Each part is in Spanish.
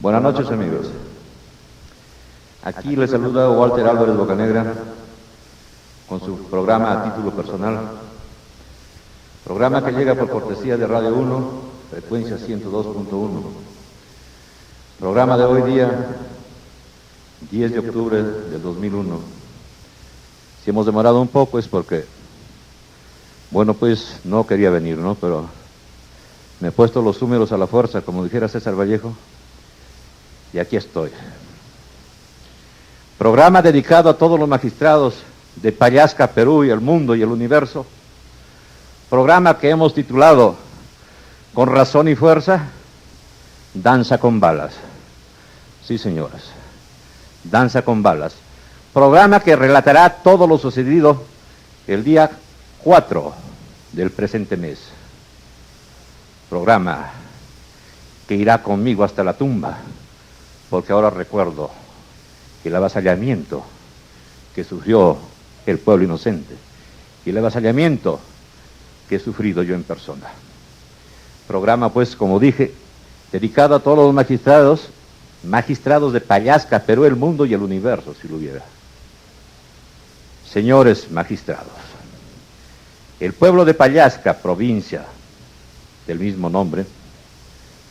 Buenas noches, amigos. Aquí les saluda Walter Álvarez Bocanegra con su programa a título personal. Programa que llega por cortesía de Radio 1, frecuencia 102.1. Programa de hoy día, 10 de octubre del 2001. Si hemos demorado un poco es porque, bueno, pues no quería venir, ¿no? Pero me he puesto los números a la fuerza, como dijera César Vallejo, y aquí estoy. Programa dedicado a todos los magistrados de Pallasca, Perú y el mundo y el universo. Programa que hemos titulado, con razón y fuerza, Danza con balas. Sí, señoras, Danza con balas. Programa que relatará todo lo sucedido el día 4 del presente mes. Programa que irá conmigo hasta la tumba, porque ahora recuerdo el avasallamiento que sufrió el pueblo inocente y el avasallamiento que he sufrido yo en persona. Programa, pues, como dije, dedicado a todos los magistrados de Pallasca, Perú, el mundo y el universo, si lo hubiera. Señores magistrados, el pueblo de Pallasca, provincia del mismo nombre,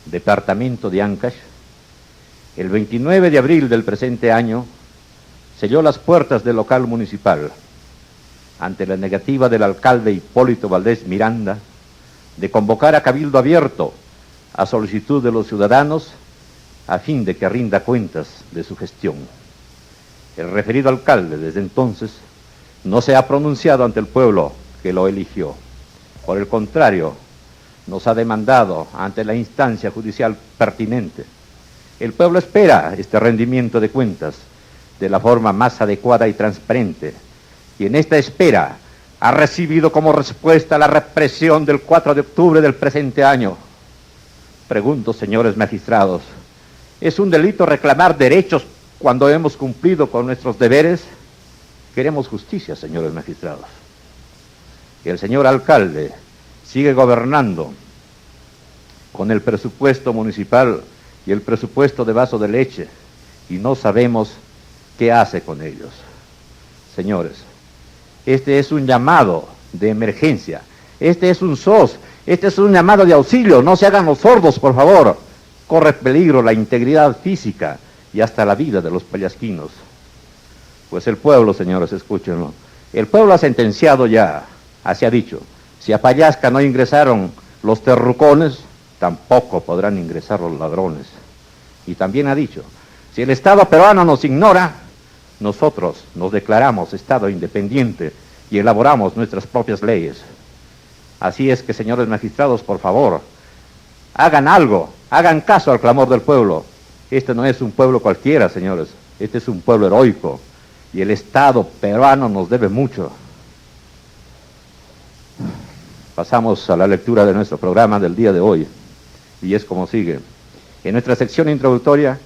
departamento de Ancash, el 29 de abril del presente año, selló las puertas del local municipal ante la negativa del alcalde Hipólito Valdés Miranda de convocar a cabildo abierto a solicitud de los ciudadanos a fin de que rinda cuentas de su gestión. El referido alcalde desde entonces no se ha pronunciado ante el pueblo que lo eligió. Por el contrario, nos ha demandado ante la instancia judicial pertinente. El pueblo espera este rendimiento de cuentas de la forma más adecuada y transparente, y en esta espera ha recibido como respuesta la represión del 4 de octubre del presente año. Pregunto, señores magistrados, ¿es un delito reclamar derechos cuando hemos cumplido con nuestros deberes? Queremos justicia, señores magistrados. Y el señor alcalde sigue gobernando con el presupuesto municipal y el presupuesto de vaso de leche, y no sabemos qué hace con ellos. Señores, este es un llamado de emergencia, este es un SOS, este es un llamado de auxilio, no se hagan los sordos, por favor. Corre peligro la integridad física y hasta la vida de los pallasquinos. Pues el pueblo, señores, escúchenlo, el pueblo ha sentenciado ya, así ha dicho, si a Pallasca no ingresaron los terrucones, tampoco podrán ingresar los ladrones. Y también ha dicho, si el Estado peruano nos ignora, nosotros nos declaramos Estado independiente y elaboramos nuestras propias leyes. Así es que, señores magistrados, por favor, hagan algo, hagan caso al clamor del pueblo. Este no es un pueblo cualquiera, señores, este es un pueblo heroico y el Estado peruano nos debe mucho. Pasamos a la lectura de nuestro programa del día de hoy, y es como sigue. En nuestra sección introductoria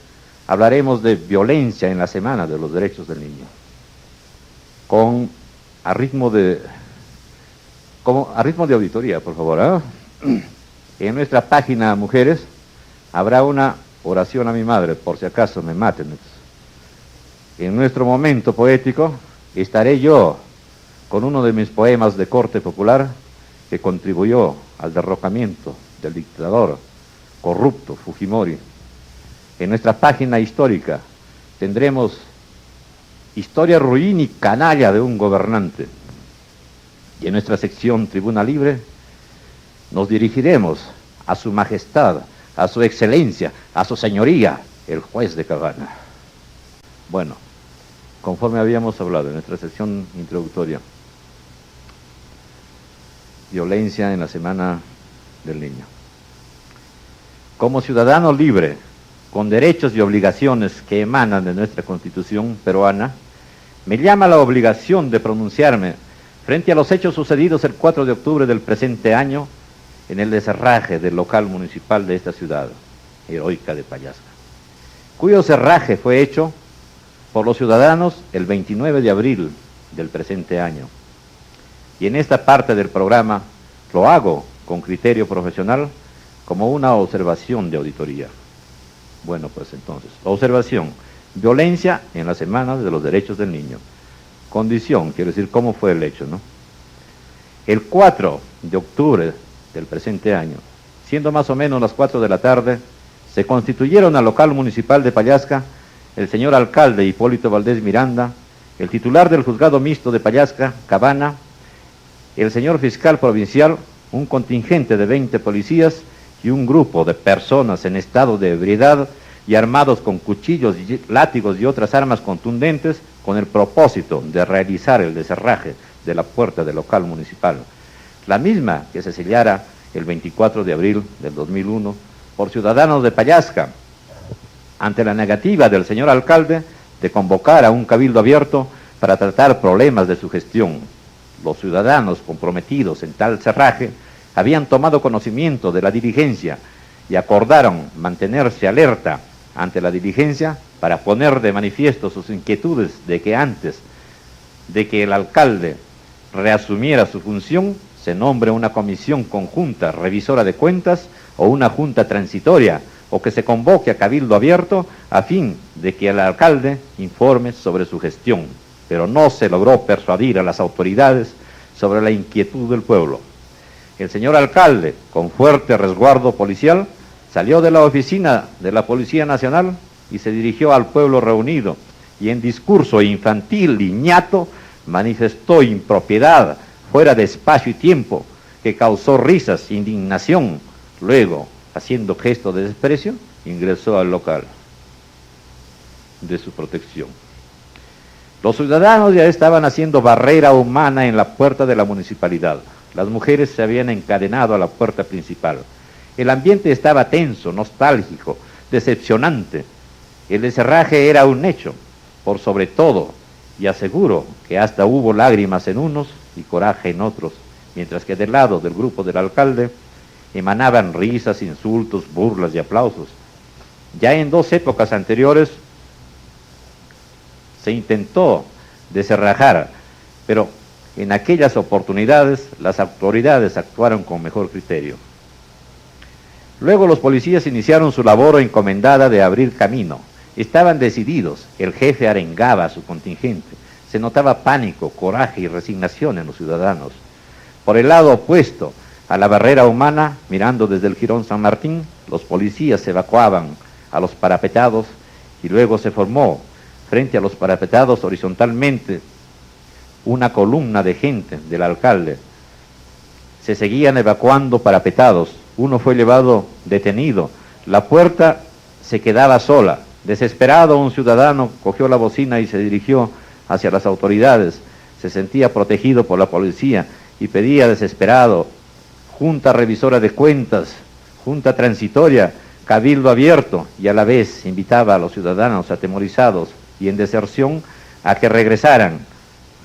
hablaremos de violencia en la Semana de los Derechos del Niño. A ritmo de auditoría, por favor. En nuestra página Mujeres habrá una oración a mi madre, por si acaso me maten. En nuestro momento poético estaré yo con uno de mis poemas de corte popular que contribuyó al derrocamiento del dictador corrupto Fujimori. En nuestra página histórica tendremos historia ruin y canalla de un gobernante. Y en nuestra sección Tribuna Libre nos dirigiremos a su majestad, a su excelencia, a su señoría, el juez de Cabana. Bueno, conforme habíamos hablado en nuestra sección introductoria, violencia en la Semana del Niño. Como ciudadano libre, con derechos y obligaciones que emanan de nuestra Constitución peruana, me llama la obligación de pronunciarme frente a los hechos sucedidos el 4 de octubre del presente año en el descerraje del local municipal de esta ciudad heroica de Pallasca, cuyo cerraje fue hecho por los ciudadanos el 29 de abril del presente año. Y en esta parte del programa lo hago con criterio profesional como una observación de auditoría. Bueno, pues entonces, observación, violencia en la Semana de los Derechos del Niño. Condición, quiero decir, ¿cómo fue el hecho, no? El 4 de octubre del presente año, siendo más o menos las 4 de la tarde, se constituyeron al local municipal de Pallasca el señor alcalde Hipólito Valdés Miranda, el titular del juzgado mixto de Pallasca, Cabana, el señor fiscal provincial, un contingente de 20 policías y un grupo de personas en estado de ebriedad y armados con cuchillos, látigos y otras armas contundentes con el propósito de realizar el descerraje de la puerta del local municipal, la misma que se sellara el 24 de abril del 2001 por ciudadanos de Pallasca, ante la negativa del señor alcalde de convocar a un cabildo abierto para tratar problemas de su gestión. Los ciudadanos comprometidos en tal cerraje habían tomado conocimiento de la diligencia y acordaron mantenerse alerta ante la diligencia para poner de manifiesto sus inquietudes de que antes de que el alcalde reasumiera su función, se nombre una comisión conjunta revisora de cuentas o una junta transitoria, o que se convoque a cabildo abierto a fin de que el alcalde informe sobre su gestión, pero no se logró persuadir a las autoridades sobre la inquietud del pueblo. El señor alcalde, con fuerte resguardo policial, salió de la oficina de la Policía Nacional y se dirigió al pueblo reunido, y en discurso infantil y ñato manifestó impropiedad fuera de espacio y tiempo que causó risas, indignación. Luego, haciendo gesto de desprecio, ingresó al local de su protección. Los ciudadanos ya estaban haciendo barrera humana en la puerta de la municipalidad. Las mujeres se habían encadenado a la puerta principal. El ambiente estaba tenso, nostálgico, decepcionante. El descerraje era un hecho, por sobre todo, y aseguro que hasta hubo lágrimas en unos y coraje en otros, mientras que del lado del grupo del alcalde emanaban risas, insultos, burlas y aplausos. Ya en 2 épocas anteriores se intentó descerrajar, pero en aquellas oportunidades las autoridades actuaron con mejor criterio. Luego los policías iniciaron su labor encomendada de abrir camino. Estaban decididos, el jefe arengaba a su contingente, se notaba pánico, coraje y resignación en los ciudadanos. Por el lado opuesto a la barrera humana, mirando desde el Jirón San Martín, los policías evacuaban a los parapetados y luego se formó frente a los parapetados horizontalmente una columna de gente del alcalde. Se seguían evacuando parapetados, uno fue llevado detenido, la puerta se quedaba sola. Desesperado, un ciudadano cogió la bocina y se dirigió hacia las autoridades. Se sentía protegido por la policía y pedía desesperado: junta revisora de cuentas, junta transitoria, cabildo abierto, y a la vez invitaba a los ciudadanos atemorizados y en deserción a que regresaran.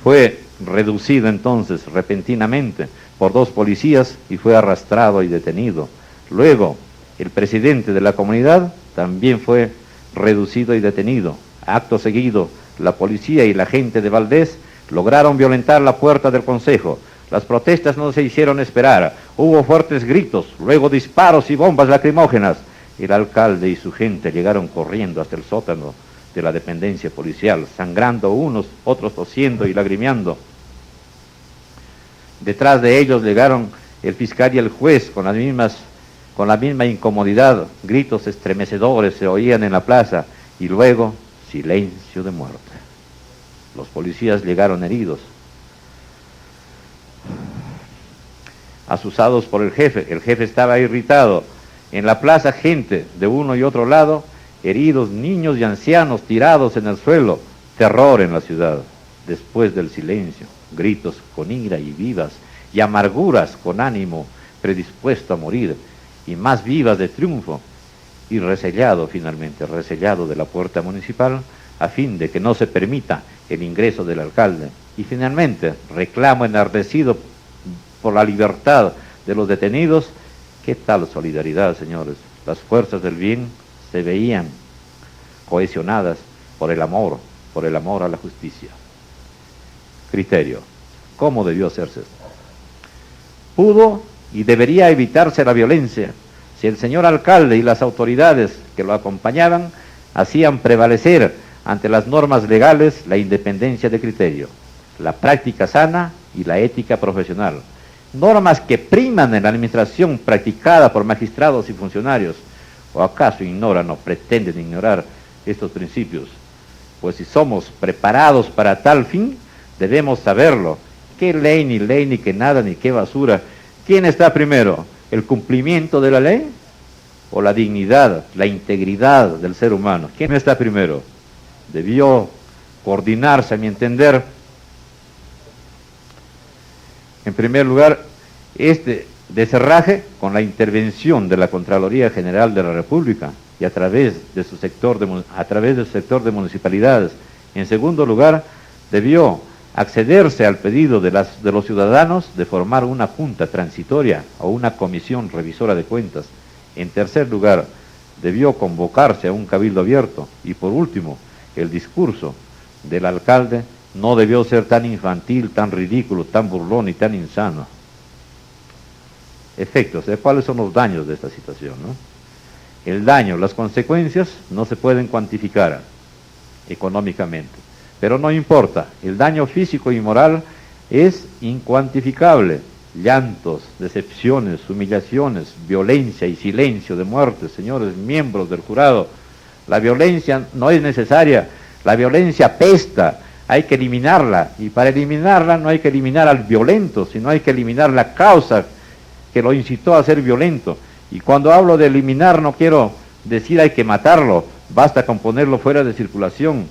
Fue reducido entonces repentinamente por 2 policías y fue arrastrado y detenido. Luego, el presidente de la comunidad también fue reducido y detenido. Acto seguido, la policía y la gente de Valdés lograron violentar la puerta del consejo. Las protestas no se hicieron esperar. Hubo fuertes gritos, luego disparos y bombas lacrimógenas. El alcalde y su gente llegaron corriendo hasta el sótano de la dependencia policial, sangrando unos, otros tosiendo y lagrimeando. Detrás de ellos llegaron el fiscal y el juez con la misma incomodidad. Gritos estremecedores se oían en la plaza y luego silencio de muerte. Los policías llegaron heridos, asusados por el jefe estaba irritado. En la plaza gente de uno y otro lado, heridos, niños y ancianos tirados en el suelo, terror en la ciudad. Después del silencio, gritos con ira y vivas, y amarguras con ánimo predispuesto a morir, y más vivas de triunfo, y resellado finalmente, resellado de la puerta municipal, a fin de que no se permita el ingreso del alcalde. Y finalmente, reclamo enardecido por la libertad de los detenidos. ¿Qué tal solidaridad, señores? Las fuerzas del bien se veían cohesionadas por el amor a la justicia. Criterio. ¿Cómo debió hacerse esto? Pudo y debería evitarse la violencia si el señor alcalde y las autoridades que lo acompañaban hacían prevalecer ante las normas legales la independencia de criterio, la práctica sana y la ética profesional. Normas que priman en la administración practicada por magistrados y funcionarios. ¿O acaso ignoran o pretenden ignorar estos principios? Pues si somos preparados para tal fin, debemos saberlo. ¿Qué ley, ni qué nada, ni qué basura? ¿Quién está primero? ¿El cumplimiento de la ley o la dignidad, la integridad del ser humano? ¿Quién está primero? Debió coordinarse, a mi entender, en primer lugar, este deserraje con la intervención de la Contraloría General de la República y a través de su sector de municipalidades. En segundo lugar, debió accederse al pedido de los ciudadanos de formar una junta transitoria o una comisión revisora de cuentas. En tercer lugar, debió convocarse a un cabildo abierto. Y por último, el discurso del alcalde no debió ser tan infantil, tan ridículo, tan burlón y tan insano. Efectos, ¿cuáles son los daños de esta situación, no? El daño, las consecuencias no se pueden cuantificar económicamente, pero no importa, el daño físico y moral es incuantificable. Llantos, decepciones, humillaciones, violencia y silencio de muerte, señores miembros del jurado. La violencia no es necesaria, la violencia apesta, hay que eliminarla, y para eliminarla no hay que eliminar al violento, sino hay que eliminar la causa que lo incitó a ser violento. Y cuando hablo de eliminar no quiero decir hay que matarlo, basta con ponerlo fuera de circulación.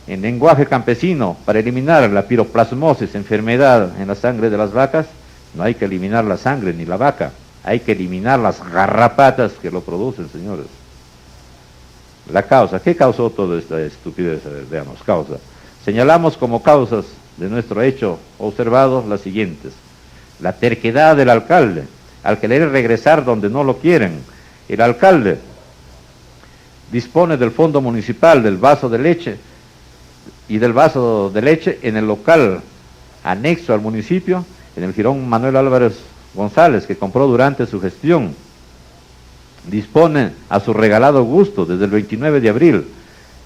En lenguaje campesino, para eliminar la piroplasmosis, enfermedad en la sangre de las vacas, no hay que eliminar la sangre ni la vaca, hay que eliminar las garrapatas que lo producen, señores. La causa, ¿qué causó toda esta estupidez? A ver, veamos, causa. Señalamos como causas de nuestro hecho observado las siguientes: la terquedad del alcalde, al querer regresar donde no lo quieren. El alcalde dispone del fondo municipal, del vaso de leche y del vaso de leche en el local anexo al municipio, en el Jirón Manuel Álvarez González, que compró durante su gestión. Dispone a su regalado gusto desde el 29 de abril,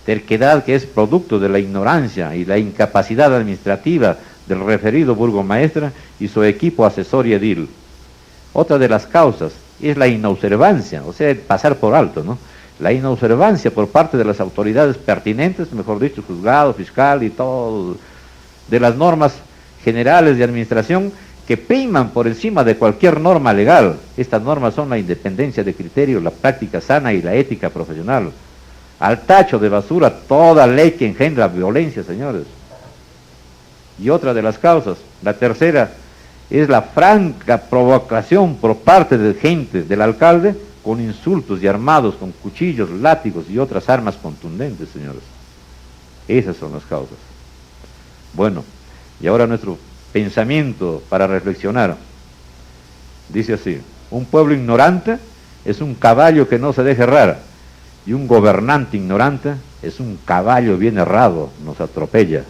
terquedad que es producto de la ignorancia y la incapacidad administrativa del referido burgomaestre y su equipo asesor y edil. Otra de las causas es la inobservancia, o sea, pasar por alto, ¿no? La inobservancia por parte de las autoridades pertinentes, mejor dicho, juzgado, fiscal y todo, de las normas generales de administración que priman por encima de cualquier norma legal. Estas normas son la independencia de criterio, la práctica sana y la ética profesional. Al tacho de basura toda ley que engendra violencia, señores. Y otra de las causas, la tercera, es la franca provocación por parte de gente, del alcalde, con insultos y armados con cuchillos, látigos y otras armas contundentes, señores. Esas son las causas. Bueno, y ahora nuestro pensamiento para reflexionar. Dice así: un pueblo ignorante es un caballo que no se deja errar, y un gobernante ignorante es un caballo bien errado, nos atropella.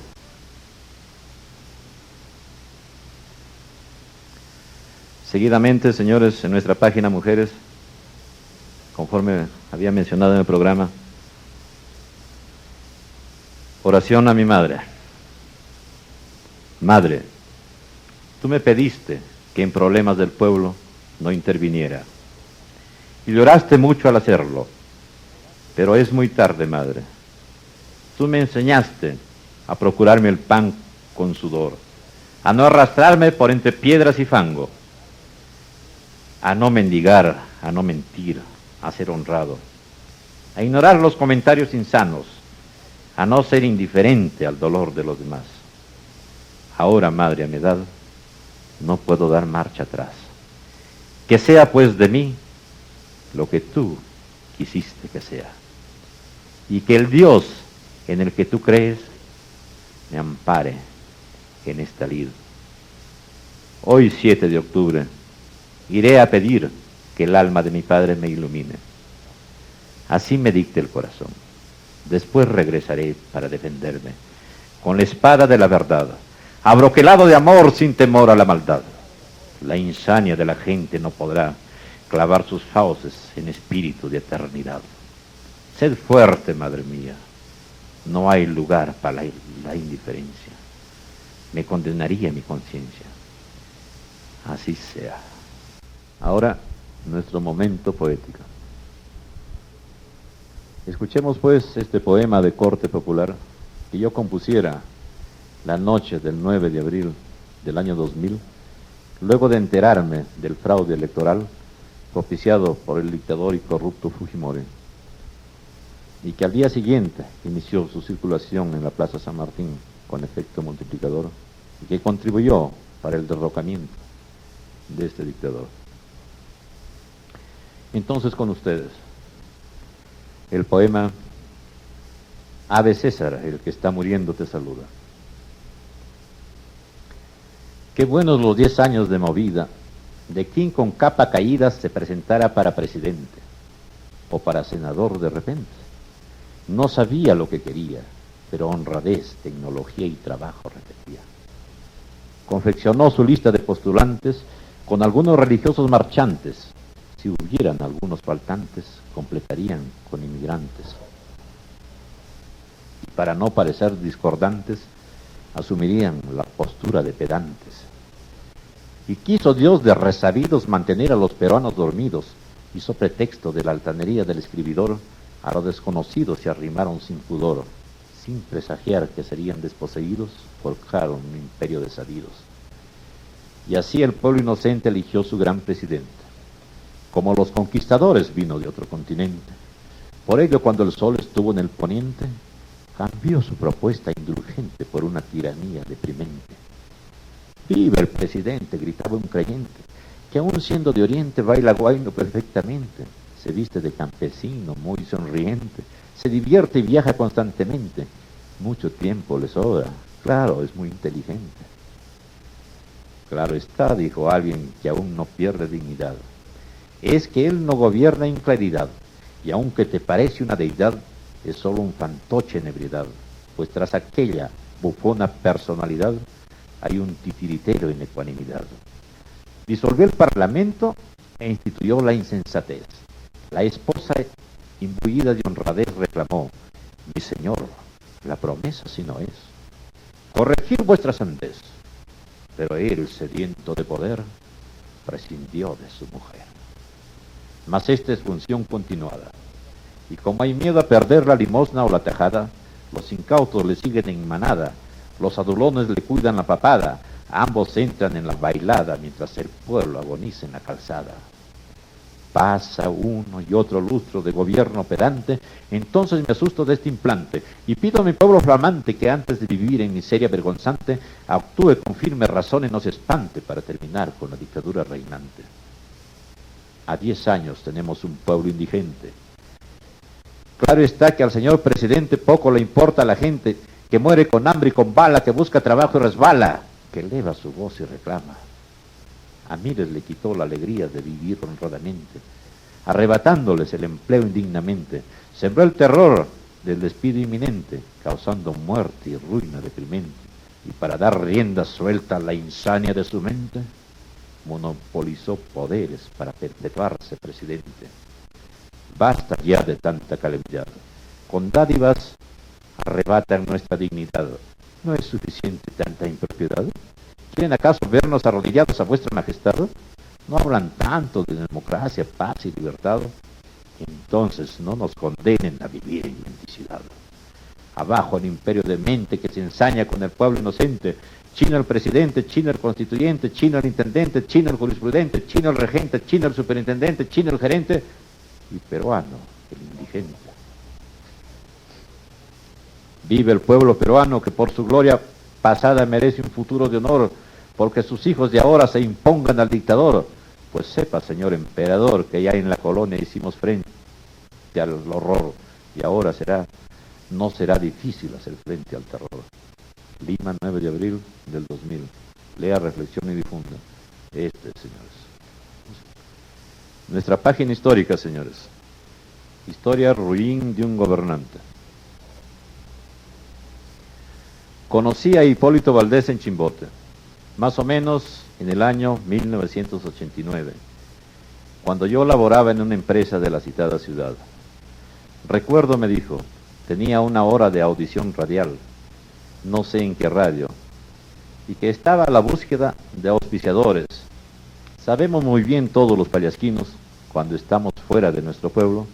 Seguidamente, señores, en nuestra página Mujeres, conforme había mencionado en el programa, oración a mi madre. Madre, tú me pediste que en problemas del pueblo no interviniera, y lloraste mucho al hacerlo, pero es muy tarde, madre. Tú me enseñaste a procurarme el pan con sudor, a no arrastrarme por entre piedras y fango, a no mendigar, a no mentir, a ser honrado, a ignorar los comentarios insanos, a no ser indiferente al dolor de los demás. Ahora, madre, a mi edad, no puedo dar marcha atrás. Que sea, pues, de mí lo que tú quisiste que sea. Y que el Dios en el que tú crees me ampare en esta lid. Hoy, 7 de octubre, iré a pedir que el alma de mi padre me ilumine. Así me dicte el corazón. Después regresaré para defenderme con la espada de la verdad, abroquelado de amor sin temor a la maldad. La insania de la gente no podrá clavar sus fauces en espíritu de eternidad. Sed fuerte, madre mía, no hay lugar para la indiferencia. Me condenaría mi conciencia. Así sea. Ahora, nuestro momento poético. Escuchemos pues este poema de corte popular que yo compusiera la noche del 9 de abril del año 2000, luego de enterarme del fraude electoral propiciado por el dictador y corrupto Fujimori, y que al día siguiente inició su circulación en la Plaza San Martín con efecto multiplicador, y que contribuyó para el derrocamiento de este dictador. Entonces, con ustedes, el poema Ave César, el que está muriendo te saluda. Qué buenos los 10 años de movida de quien con capa caída se presentara para presidente o para senador de repente. No sabía lo que quería, pero honradez, tecnología y trabajo repetía. Confeccionó su lista de postulantes con algunos religiosos marchantes. Si hubieran algunos faltantes, completarían con inmigrantes. Y para no parecer discordantes, asumirían la postura de pedantes. Y quiso Dios de resabidos mantener a los peruanos dormidos. Hizo pretexto de la altanería del escribidor, a los desconocidos se arrimaron sin pudor. Sin presagiar que serían desposeídos, forjaron un imperio de sabidos. Y así el pueblo inocente eligió su gran presidente. Como los conquistadores vino de otro continente. Por ello, cuando el sol estuvo en el poniente, cambió su propuesta indulgente por una tiranía deprimente. ¡Viva el presidente!, gritaba un creyente, que aún siendo de oriente baila guayno perfectamente, se viste de campesino muy sonriente, se divierte y viaja constantemente, mucho tiempo le sobra, claro, es muy inteligente. Claro está, dijo alguien que aún no pierde dignidad, es que él no gobierna en claridad, y aunque te parece una deidad, es solo un fantoche en ebriedad, pues tras aquella bufona personalidad, hay un titiritero en ecuanimidad. Disolvió el parlamento e instituyó la insensatez. La esposa, imbuida de honradez, reclamó: mi señor, la promesa si no es corregir vuestra sandez. Pero él, sediento de poder, prescindió de su mujer. Mas esta es función continuada, y como hay miedo a perder la limosna o la tajada, los incautos le siguen en manada, los adulones le cuidan la papada, ambos entran en la bailada mientras el pueblo agoniza en la calzada. Pasa uno y otro lustro de gobierno pedante, entonces me asusto de este implante y pido a mi pueblo flamante que antes de vivir en miseria vergonzante actúe con firme razón y no se espante para terminar con la dictadura reinante. A 10 años tenemos un pueblo indigente. Claro está que al señor presidente poco le importa a la gente que muere con hambre y con bala, que busca trabajo y resbala, que eleva su voz y reclama. A miles le quitó la alegría de vivir honradamente, arrebatándoles el empleo indignamente. Sembró el terror del despido inminente, causando muerte y ruina deprimente. Y para dar rienda suelta a la insania de su mente, monopolizó poderes para perpetuarse presidente. Basta ya de tanta calamidad. Con dádivas arrebatan nuestra dignidad. ¿No es suficiente tanta impropiedad? ¿Quieren acaso vernos arrodillados a vuestra majestad? ¿No hablan tanto de democracia, paz y libertad? Entonces no nos condenen a vivir en mendicidad. Abajo el imperio de mente que se ensaña con el pueblo inocente. Chino el presidente, chino el constituyente, chino el intendente, chino el jurisprudente, chino el regente, chino el superintendente, chino el gerente y peruano el indigente. Vive el pueblo peruano que por su gloria pasada merece un futuro de honor, porque sus hijos de ahora se impongan al dictador. Pues sepa, señor emperador, que ya en la colonia hicimos frente al horror, y ahora no será difícil hacer frente al terror. Lima, 9 de abril del 2000. Lea, reflexione y difunda. Señores. Nuestra página histórica, señores. Historia ruin de un gobernante. Conocí a Hipólito Valdés en Chimbote, más o menos en el año 1989. cuando yo laboraba en una empresa de la citada ciudad. Recuerdo, me dijo, tenía una hora de audición radial, no sé en qué radio, y que estaba a la búsqueda de auspiciadores. Sabemos muy bien todos los payasquinos, cuando estamos fuera de nuestro pueblo,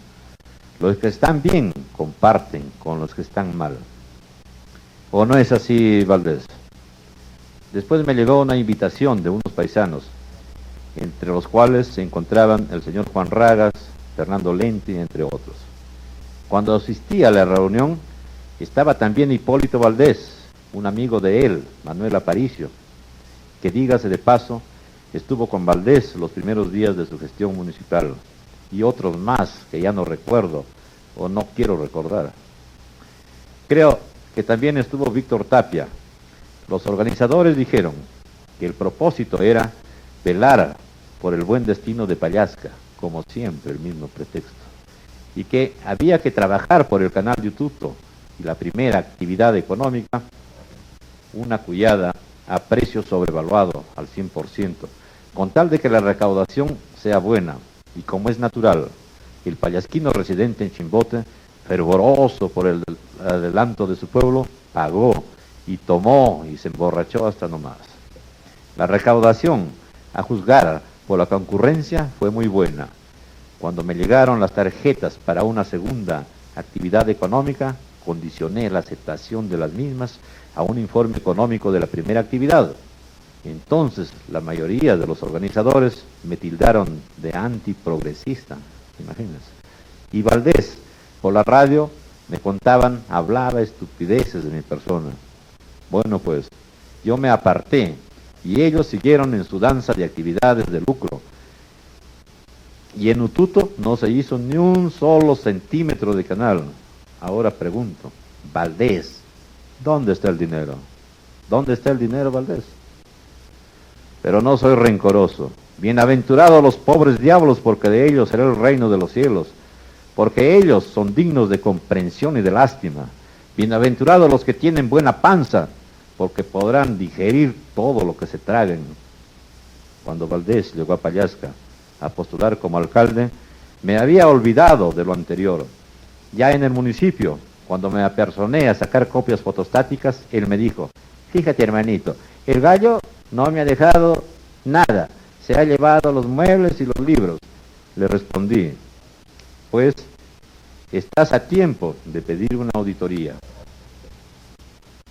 los que están bien comparten con los que están mal. ¿O no es así, Valdés? Después me llegó una invitación de unos paisanos, entre los cuales se encontraban el señor Juan Ragas, Fernando Lenti, entre otros. Cuando asistí a la reunión, estaba también Hipólito Valdés, un amigo de él, Manuel Aparicio, que dígase de paso, estuvo con Valdés los primeros días de su gestión municipal, y otros más que ya no recuerdo o no quiero recordar. Creo que también estuvo Víctor Tapia. Los organizadores dijeron que el propósito era velar por el buen destino de Pallasca, como siempre el mismo pretexto, y que había que trabajar por el canal de Ututo y la primera actividad económica, una cuyada a precio sobrevaluado al 100%, con tal de que la recaudación sea buena, y como es natural, el pallasquino residente en Chimbote, fervoroso por el adelanto de su pueblo, pagó y tomó y se emborrachó hasta no más. La recaudación, a juzgar por la concurrencia, fue muy buena. Cuando me llegaron las tarjetas para una segunda actividad económica, condicioné la aceptación de las mismas a un informe económico de la primera actividad. Entonces, la mayoría de los organizadores me tildaron de antiprogresista, imaginas. Y Valdés, por la radio, me contaban, hablaba estupideces de mi persona. Bueno, pues, yo me aparté y ellos siguieron en su danza de actividades de lucro. Y en Ututo no se hizo ni un solo centímetro de canal. Ahora pregunto, Valdés, ¿dónde está el dinero? ¿Dónde está el dinero, Valdés? Pero no soy rencoroso. Bienaventurados los pobres diablos, porque de ellos será el reino de los cielos, porque ellos son dignos de comprensión y de lástima. Bienaventurados los que tienen buena panza, porque podrán digerir todo lo que se traguen. Cuando Valdés llegó a Pallasca a postular como alcalde, me había olvidado de lo anterior. Ya en el municipio, cuando me apersoné a sacar copias fotostáticas, él me dijo, fíjate hermanito, el gallo no me ha dejado nada, se ha llevado los muebles y los libros. Le respondí, pues estás a tiempo de pedir una auditoría,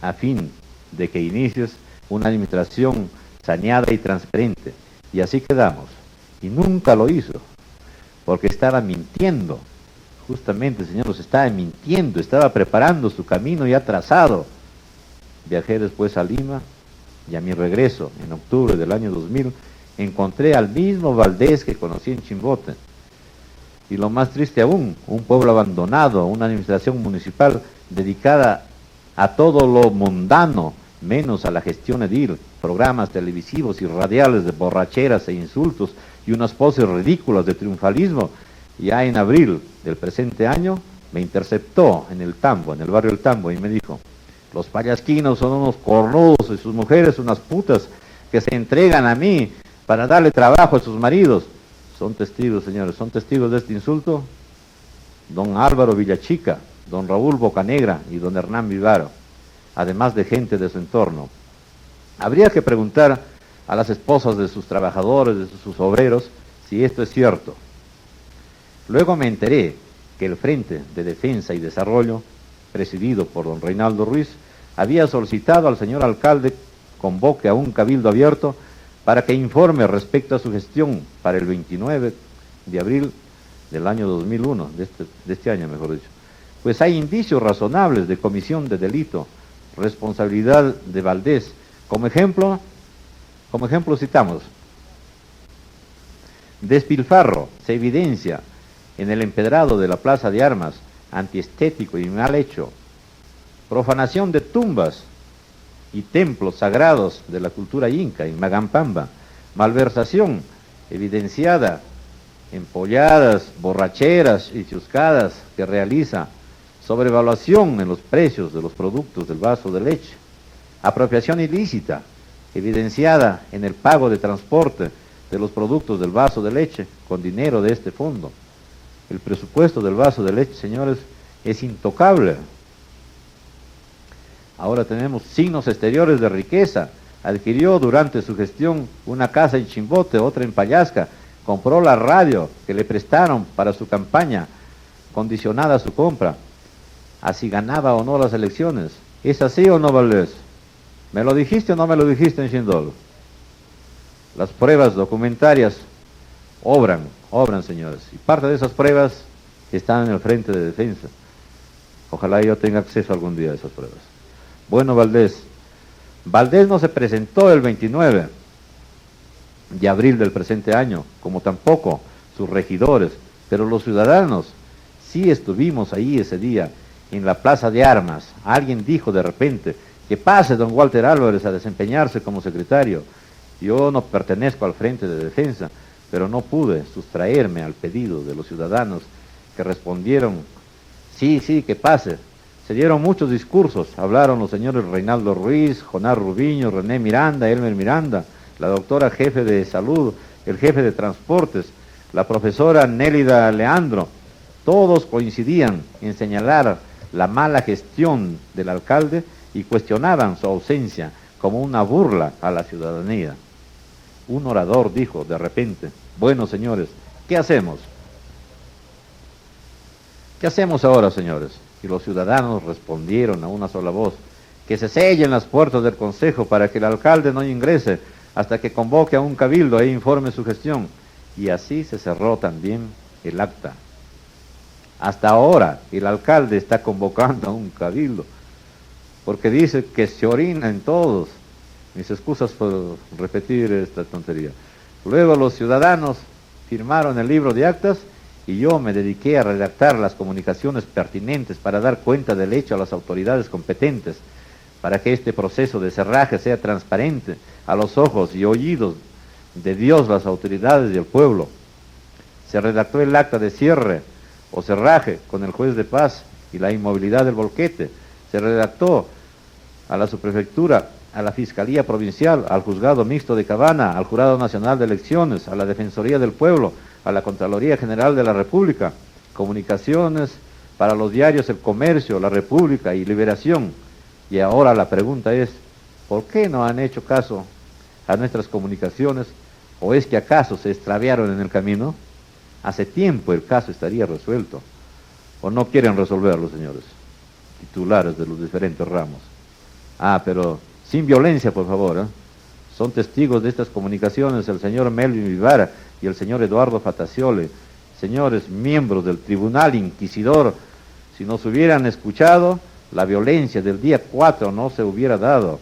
a fin de que inicies una administración saneada y transparente. Y así quedamos. Y nunca lo hizo, porque estaba mintiendo. Justamente, señores, estaba mintiendo, estaba preparando su camino ya trazado. Viajé después a Lima, y a mi regreso, en octubre del año 2000, encontré al mismo Valdés que conocí en Chimbote. Y lo más triste aún, un pueblo abandonado, una administración municipal dedicada a todo lo mundano, menos a la gestión edil, programas televisivos y radiales de borracheras e insultos y unas poses ridículas de triunfalismo. Ya en abril del presente año me interceptó en el Tambo, en el barrio El Tambo, y me dijo, los pallasquinos son unos cornudos y sus mujeres unas putas que se entregan a mí para darle trabajo a sus maridos. Son testigos, señores, son testigos de este insulto don Álvaro Villachica, don Raúl Bocanegra y don Hernán Vivaro, además de gente de su entorno. Habría que preguntar a las esposas de sus trabajadores, de sus obreros, si esto es cierto. Luego me enteré que el Frente de Defensa y Desarrollo, presidido por don Reinaldo Ruiz, había solicitado al señor alcalde convoque a un cabildo abierto para que informe respecto a su gestión para el 29 de abril del año 2001, de este año mejor dicho. Pues hay indicios razonables de comisión de delito, responsabilidad de Valdés. Como ejemplo citamos, despilfarro se evidencia en el empedrado de la Plaza de Armas, antiestético y mal hecho, profanación de tumbas y templos sagrados de la cultura inca en Magampamba, malversación evidenciada en polladas, borracheras y chuscadas que realiza, sobrevaluación en los precios de los productos del vaso de leche, apropiación ilícita evidenciada en el pago de transporte de los productos del vaso de leche con dinero de este fondo. El presupuesto del vaso de leche, señores, es intocable. Ahora tenemos signos exteriores de riqueza. Adquirió durante su gestión una casa en Chimbote, otra en Pallasca. Compró la radio que le prestaron para su campaña, condicionada a su compra. Así ganaba o no las elecciones. ¿Es así o no, Valdés? ¿Me lo dijiste o no me lo dijiste en Shindol? Las pruebas documentarias obran, señores. Y parte de esas pruebas están en el frente de defensa. Ojalá yo tenga acceso algún día a esas pruebas. Bueno, Valdés no se presentó el 29 de abril del presente año, como tampoco sus regidores, pero los ciudadanos sí estuvimos ahí ese día, en la Plaza de Armas. Alguien dijo de repente que pase don Walter Álvarez a desempeñarse como secretario. Yo no pertenezco al frente de defensa, pero no pude sustraerme al pedido de los ciudadanos que respondieron, sí, que pase. Se dieron muchos discursos, hablaron los señores Reinaldo Ruiz, Jonás Rubiño, René Miranda, Elmer Miranda, la doctora jefe de salud, el jefe de transportes, la profesora Nélida Leandro. Todos coincidían en señalar la mala gestión del alcalde y cuestionaban su ausencia como una burla a la ciudadanía. Un orador dijo de repente, bueno, señores, ¿qué hacemos? ¿Qué hacemos ahora, señores? Y los ciudadanos respondieron a una sola voz, que se sellen las puertas del consejo para que el alcalde no ingrese hasta que convoque a un cabildo e informe su gestión. Y así se cerró también el acta. Hasta ahora el alcalde está convocando a un cabildo, porque dice que se orina en todos. Mis excusas por repetir esta tontería. Luego los ciudadanos firmaron el libro de actas y yo me dediqué a redactar las comunicaciones pertinentes para dar cuenta del hecho a las autoridades competentes, para que este proceso de cerraje sea transparente a los ojos y oídos de Dios, las autoridades y el pueblo. Se redactó el acta de cierre o cerraje con el juez de paz y la inmovilidad del volquete. Se redactó a la subprefectura, a la Fiscalía Provincial, al Juzgado Mixto de Cabana, al Jurado Nacional de Elecciones, a la Defensoría del Pueblo, a la Contraloría General de la República, comunicaciones para los diarios El Comercio, La República y Liberación. Y ahora la pregunta es, ¿por qué no han hecho caso a nuestras comunicaciones? ¿O es que acaso se extraviaron en el camino? Hace tiempo el caso estaría resuelto. ¿O no quieren resolverlo, señores titulares de los diferentes ramos? Pero sin violencia, por favor, ¿eh? Son testigos de estas comunicaciones el señor Melvin Vivara y el señor Eduardo Fataciole, señores miembros del Tribunal Inquisidor. Si nos hubieran escuchado, la violencia del día 4 no se hubiera dado.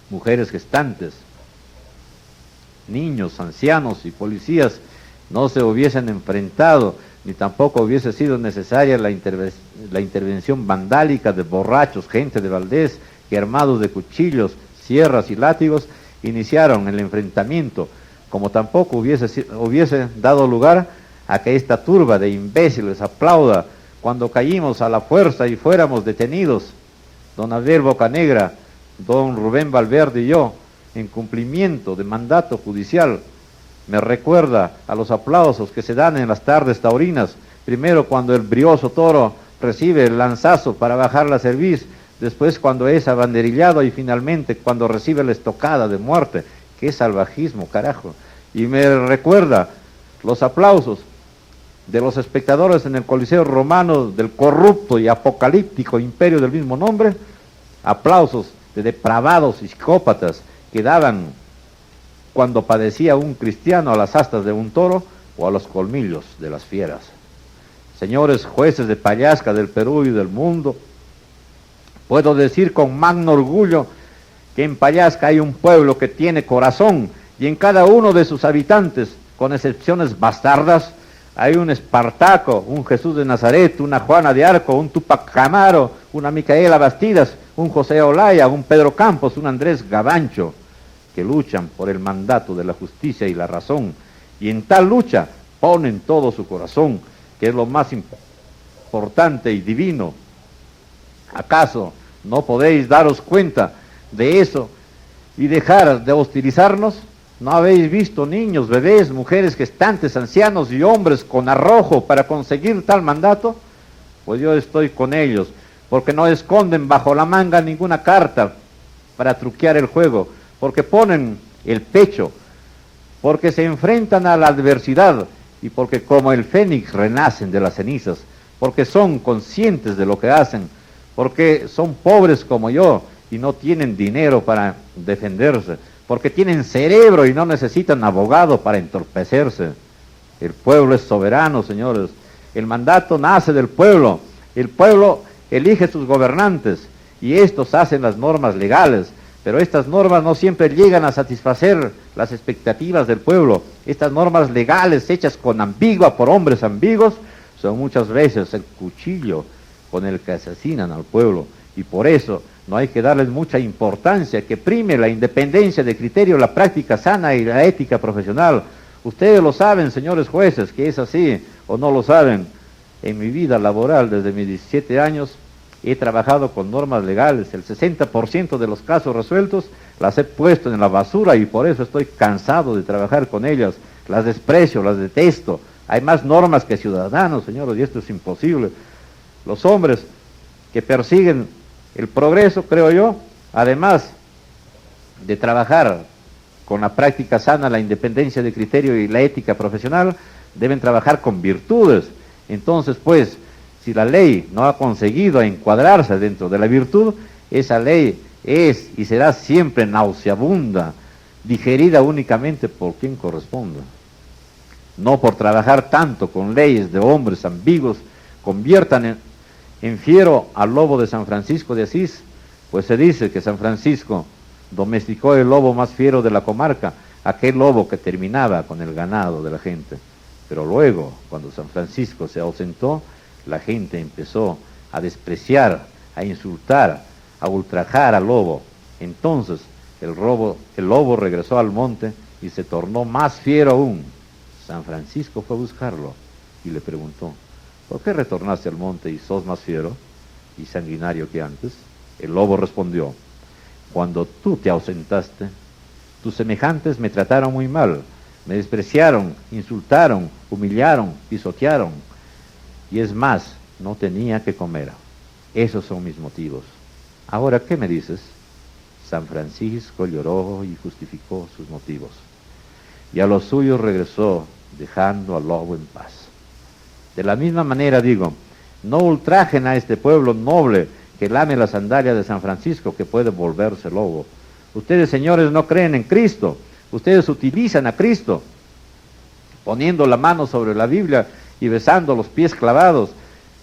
Mujeres gestantes, niños, ancianos y policías no se hubiesen enfrentado, ni tampoco hubiese sido necesaria la intervención vandálica de borrachos, gente de Valdés, que armados de cuchillos, sierras y látigos iniciaron el enfrentamiento, como tampoco hubiese dado lugar a que esta turba de imbéciles aplauda cuando caímos a la fuerza y fuéramos detenidos, don Abel Bocanegra, don Rubén Valverde y yo, en cumplimiento de mandato judicial. Me recuerda a los aplausos que se dan en las tardes taurinas, primero cuando el brioso toro recibe el lanzazo para bajar la cerviz, después cuando es abanderillado y finalmente cuando recibe la estocada de muerte. ¡Qué salvajismo, carajo! Y me recuerda los aplausos de los espectadores en el Coliseo Romano del corrupto y apocalíptico imperio del mismo nombre, aplausos de depravados y psicópatas que daban cuando padecía un cristiano a las astas de un toro o a los colmillos de las fieras. Señores jueces de Pallasca, del Perú y del mundo, puedo decir con magno orgullo que en Pallasca hay un pueblo que tiene corazón y en cada uno de sus habitantes, con excepciones bastardas, hay un Espartaco, un Jesús de Nazaret, una Juana de Arco, un Tupac Camaro, una Micaela Bastidas, un José Olaya, un Pedro Campos, un Andrés Gavancho, que luchan por el mandato de la justicia y la razón, y en tal lucha ponen todo su corazón, que es lo más importante y divino. ¿Acaso no podéis daros cuenta de eso y dejar de hostilizarnos? ¿No habéis visto niños, bebés, mujeres, gestantes, ancianos y hombres con arrojo para conseguir tal mandato? Pues yo estoy con ellos, porque no esconden bajo la manga ninguna carta para truquear el juego, porque ponen el pecho, porque se enfrentan a la adversidad y porque como el fénix renacen de las cenizas, porque son conscientes de lo que hacen, porque son pobres como yo y no tienen dinero para defenderse, porque tienen cerebro y no necesitan abogado para entorpecerse. El pueblo es soberano, señores. El mandato nace del pueblo. El pueblo elige sus gobernantes y estos hacen las normas legales, pero estas normas no siempre llegan a satisfacer las expectativas del pueblo. Estas normas legales hechas con ambigua por hombres ambiguos son muchas veces el cuchillo con el que asesinan al pueblo, y por eso no hay que darles mucha importancia, que prime la independencia de criterio, la práctica sana y la ética profesional. Ustedes lo saben, señores jueces, que es así, o no lo saben. En mi vida laboral, desde mis 17 años, he trabajado con normas legales. El 60% de los casos resueltos las he puesto en la basura y por eso estoy cansado de trabajar con ellas. Las desprecio, las detesto. Hay más normas que ciudadanos, señores, y esto es imposible. Los hombres que persiguen el progreso, creo yo, además de trabajar con la práctica sana, la independencia de criterio y la ética profesional, deben trabajar con virtudes. Entonces, pues, si la ley no ha conseguido encuadrarse dentro de la virtud, esa ley es y será siempre nauseabunda, digerida únicamente por quien corresponda. No por trabajar tanto con leyes de hombres ambiguos, conviertan en fiero al lobo de San Francisco de Asís, pues se dice que San Francisco domesticó el lobo más fiero de la comarca, aquel lobo que terminaba con el ganado de la gente. Pero luego, cuando San Francisco se ausentó, la gente empezó a despreciar, a insultar, a ultrajar al lobo. Entonces el lobo regresó al monte y se tornó más fiero aún. San Francisco fue a buscarlo y le preguntó: ¿por qué retornaste al monte y sos más fiero y sanguinario que antes? El lobo respondió: cuando tú te ausentaste, tus semejantes me trataron muy mal, me despreciaron, insultaron, humillaron, pisotearon, y es más, no tenía que comer. Esos son mis motivos. Ahora, ¿qué me dices? San Francisco lloró y justificó sus motivos, y a los suyos regresó, dejando al lobo en paz. De la misma manera digo, no ultrajen a este pueblo noble que lame la sandalia de San Francisco, que puede volverse lobo. Ustedes, señores, no creen en Cristo. Ustedes utilizan a Cristo, poniendo la mano sobre la Biblia y besando los pies clavados,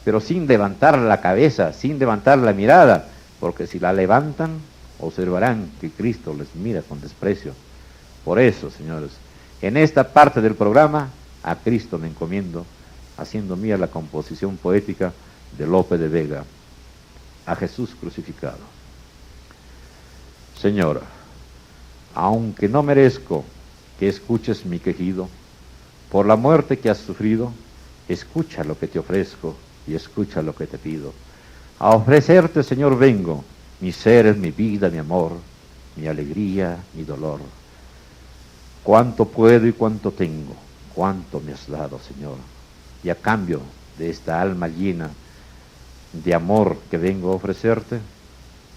pero sin levantar la cabeza, sin levantar la mirada, porque si la levantan, observarán que Cristo les mira con desprecio. Por eso, señores, en esta parte del programa, a Cristo me encomiendo, haciendo mía la composición poética de Lope de Vega, a Jesús crucificado. Señora, aunque no merezco que escuches mi quejido, por la muerte que has sufrido, escucha lo que te ofrezco y escucha lo que te pido. A ofrecerte, Señor, vengo, mi ser es mi vida, mi amor, mi alegría, mi dolor. Cuánto puedo y cuánto tengo, cuánto me has dado, Señor, y a cambio de esta alma llena de amor que vengo a ofrecerte,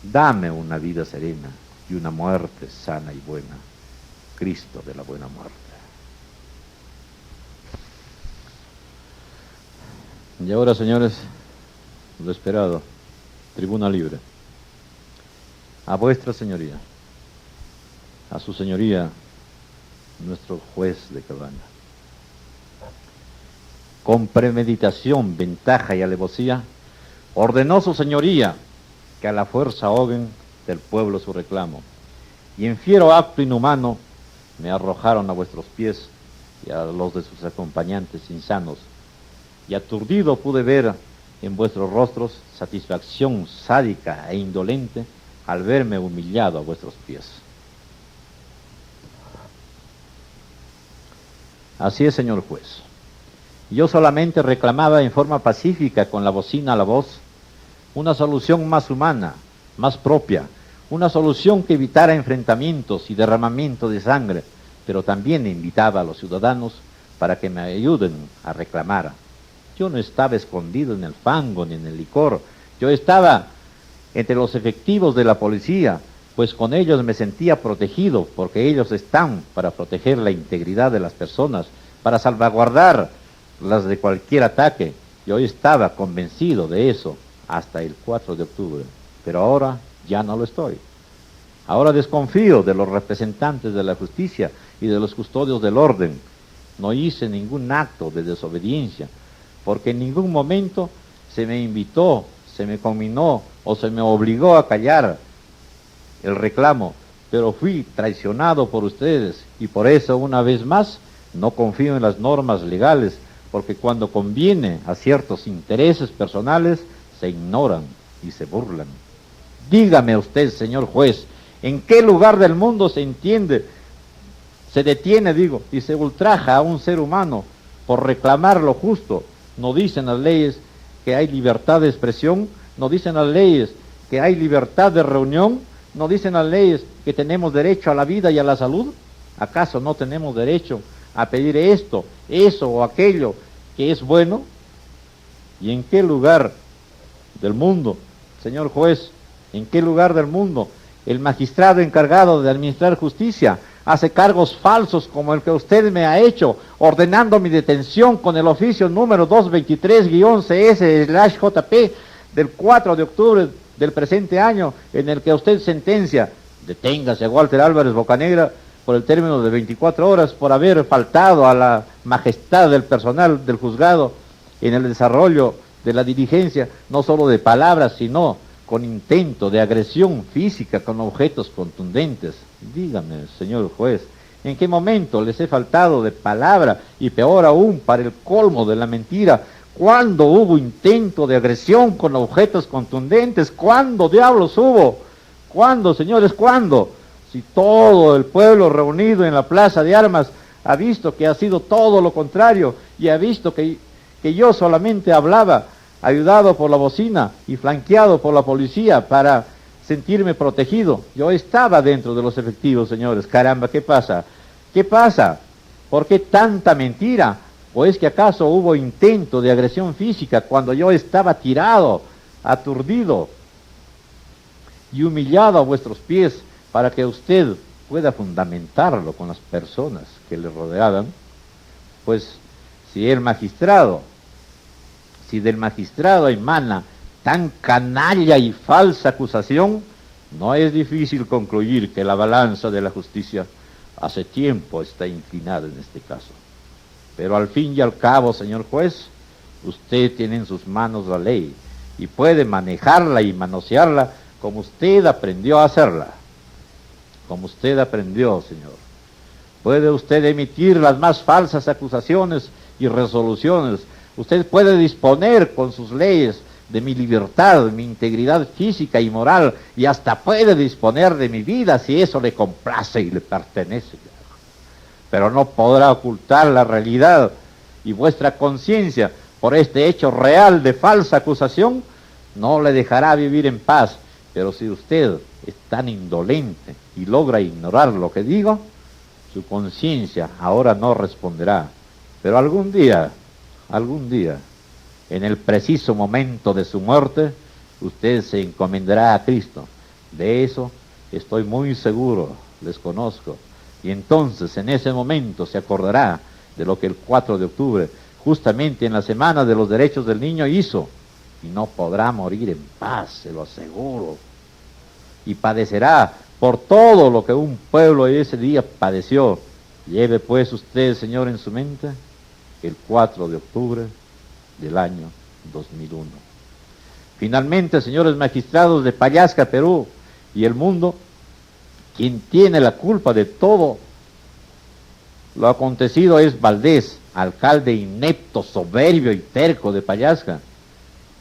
dame una vida serena y una muerte sana y buena, Cristo de la buena muerte. Y ahora, señores, lo esperado, tribuna libre. A vuestra señoría, a su señoría, nuestro juez de cabaña. Con premeditación, ventaja y alevosía, ordenó su señoría que a la fuerza ahoguen del pueblo su reclamo. Y en fiero acto inhumano me arrojaron a vuestros pies y a los de sus acompañantes insanos. Y aturdido pude ver en vuestros rostros satisfacción sádica e indolente al verme humillado a vuestros pies. Así es, señor juez. Yo solamente reclamaba en forma pacífica, con la bocina a la voz, una solución más humana, más propia, una solución que evitara enfrentamientos y derramamiento de sangre, pero también invitaba a los ciudadanos para que me ayuden a reclamar. Yo no estaba escondido en el fango ni en el licor, yo estaba entre los efectivos de la policía, pues con ellos me sentía protegido, porque ellos están para proteger la integridad de las personas, para salvaguardar las de cualquier ataque. Yo estaba convencido de eso hasta el 4 de octubre, pero ahora ya no lo estoy. Ahora desconfío de los representantes de la justicia y de los custodios del orden. No hice ningún acto de desobediencia, porque en ningún momento se me invitó, se me conminó o se me obligó a callar el reclamo, pero fui traicionado por ustedes y por eso una vez más no confío en las normas legales, porque cuando conviene a ciertos intereses personales se ignoran y se burlan. Dígame usted, señor juez, ¿en qué lugar del mundo se detiene, y se ultraja a un ser humano por reclamar lo justo? No dicen las leyes que hay libertad de expresión, no dicen las leyes que hay libertad de reunión, no dicen las leyes que tenemos derecho a la vida y a la salud. ¿Acaso no tenemos derecho a pedir esto, eso o aquello que es bueno? ¿Y en qué lugar del mundo, señor juez, en qué lugar del mundo el magistrado encargado de administrar justicia hace cargos falsos como el que usted me ha hecho, ordenando mi detención con el oficio número 223-CS/JP del 4 de octubre del presente año, en el que usted sentencia: deténgase a Walter Álvarez Bocanegra por el término de 24 horas por haber faltado a la majestad del personal del juzgado en el desarrollo de la diligencia, no solo de palabras, sino con intento de agresión física con objetos contundentes. Dígame, señor juez, ¿en qué momento les he faltado de palabra? Y peor aún, para el colmo de la mentira, ¿cuándo hubo intento de agresión con objetos contundentes? ¿Cuándo diablos hubo? ¿Cuándo, señores, cuándo? Si todo el pueblo reunido en la Plaza de Armas ha visto que ha sido todo lo contrario, y ha visto que yo solamente hablaba ayudado por la bocina y flanqueado por la policía para sentirme protegido. Yo estaba dentro de los efectivos, señores. Caramba, ¿qué pasa? ¿Qué pasa? ¿Por qué tanta mentira? ¿O es que acaso hubo intento de agresión física cuando yo estaba tirado, aturdido y humillado a vuestros pies para que usted pueda fundamentarlo con las personas que le rodeaban? Pues si del magistrado emana tan canalla y falsa acusación, no es difícil concluir que la balanza de la justicia hace tiempo está inclinada en este caso. Pero al fin y al cabo, señor juez, usted tiene en sus manos la ley y puede manejarla y manosearla como usted aprendió a hacerla. Como usted aprendió, señor. Puede usted emitir las más falsas acusaciones y resoluciones. Usted puede disponer con sus leyes de mi libertad, mi integridad física y moral, y hasta puede disponer de mi vida si eso le complace y le pertenece. Pero no podrá ocultar la realidad, y vuestra conciencia, por este hecho real de falsa acusación, no le dejará vivir en paz. Pero si usted es tan indolente y logra ignorar lo que digo, su conciencia ahora no responderá. Pero algún día, en el preciso momento de su muerte, usted se encomendará a Cristo. De eso estoy muy seguro, les conozco. Y entonces, en ese momento, se acordará de lo que el 4 de octubre, justamente en la Semana de los Derechos del Niño, hizo. Y no podrá morir en paz, se lo aseguro. Y padecerá por todo lo que un pueblo ese día padeció. Lleve pues usted, Señor, en su mente el 4 de octubre del año 2001. Finalmente, señores magistrados de Pallasca, Perú, y el mundo, quien tiene la culpa de todo lo acontecido es Valdés, alcalde inepto, soberbio y terco de Pallasca.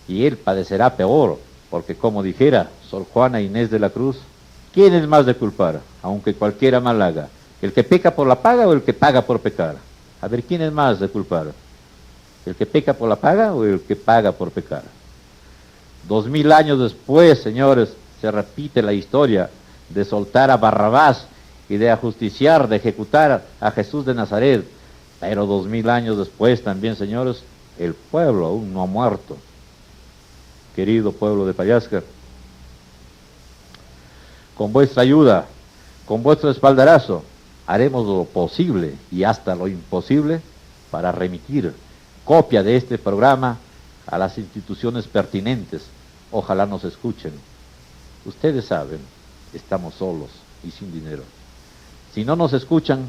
Y él padecerá peor, porque como dijera Sor Juana Inés de la Cruz, ¿quién es más de culpar, aunque cualquiera mal haga? ¿El que peca por la paga o el que paga por pecar? A ver, ¿quién es más de culpar? ¿El que peca por la paga o el que paga por pecar? 2000 años después, señores, se repite la historia de soltar a Barrabás y de ajusticiar, de ejecutar a Jesús de Nazaret. Pero 2000 años después también, señores, el pueblo aún no ha muerto. Querido pueblo de Pallasca, con vuestra ayuda, con vuestro espaldarazo, haremos lo posible y hasta lo imposible para remitir copia de este programa a las instituciones pertinentes. Ojalá nos escuchen. Ustedes saben, estamos solos y sin dinero. Si no nos escuchan,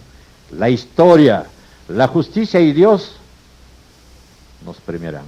la historia, la justicia y Dios nos premiarán.